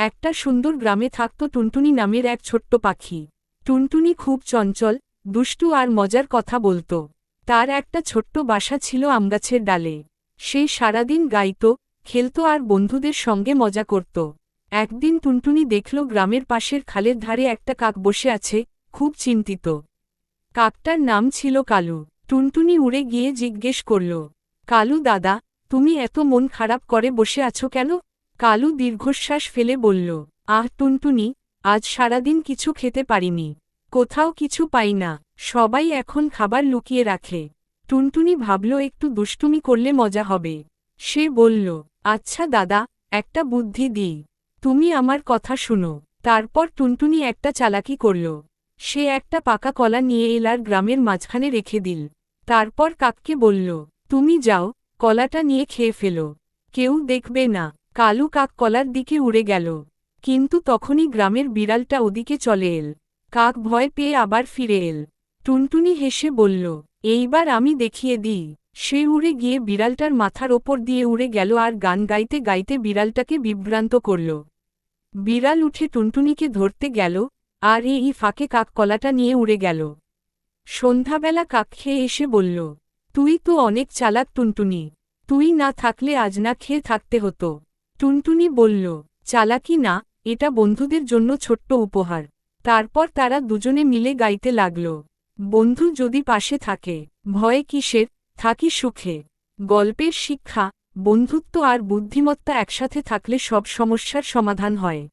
একটা সুন্দর গ্রামে থাকত টুনটুনি নামের এক ছোট্ট পাখি। টুনটুনি খুব চঞ্চল, দুষ্টু আর মজার কথা বলত। তার একটা ছোট্ট বাসা ছিল আমগাছের ডালে। সে সারাদিন গাইত, খেলত আর বন্ধুদের সঙ্গে মজা করত। একদিন টুনটুনি দেখল গ্রামের পাশের খালের ধারে একটা কাক বসে আছে, খুব চিন্তিত। কাকটার নাম ছিল কালু। টুনটুনি উড়ে গিয়ে জিজ্ঞেস করল, কালু দাদা, তুমি এত মন খারাপ করে বসে আছো কেন? কালু দীর্ঘশ্বাস ফেলে বলল, আহ টুনটুনি, আজ সারাদিন কিছু খেতে পারিনি। কোথাও কিছু পাই না, সবাই এখন খাবার লুকিয়ে রাখে। টুনটুনি ভাবল একটু দুষ্টুমি করলে মজা হবে। সে বলল, আচ্ছা দাদা, একটা বুদ্ধি দিই। তুমি আমার কথা শুনো। তারপর টুনটুনি একটা চালাকি করল। সে একটা পাকা কলা নিয়ে এল আর গ্রামের মাঝখানে রেখে দিল। তারপর কাককে বলল, তুমি যাও, কলাটা নিয়ে খেয়ে ফেলো, কেউ দেখবে না। কালু কাক কলার দিকে উড়ে গেল। কিন্তু তখনই গ্রামের বিড়ালটা ওদিকে চলে এল। কাক ভয় পেয়ে আবার ফিরে এল। টুনটুনি হেসে বলল, এইবার আমি দেখিয়ে দিই। সে উড়ে গিয়ে বিড়ালটার মাথার ওপর দিয়ে উড়ে গেল আর গান গাইতে গাইতে বিড়ালটাকে বিভ্রান্ত করল। বিড়াল উঠে টুনটুনিকে ধরতে গেল, আর এই ফাঁকে কাক কলাটা নিয়ে উড়ে গেল। সন্ধ্যাবেলা কাক খেয়ে এসে বলল, তুই তো অনেক চালাক টুনটুনি, তুই না থাকলে আজ না খেয়ে থাকতে হতো। টুনটুনি বলল, চালাকি না, এটা বন্ধুদের জন্য ছোট্ট উপহার। তারপর তারা দুজনে মিলে গাইতে লাগল, বন্ধু যদি পাশে থাকে, ভয় কিসের, থাকি সুখে। গল্পের শিক্ষা, বন্ধুত্ব আর বুদ্ধিমত্তা একসাথে থাকলে সব সমস্যার সমাধান হয়।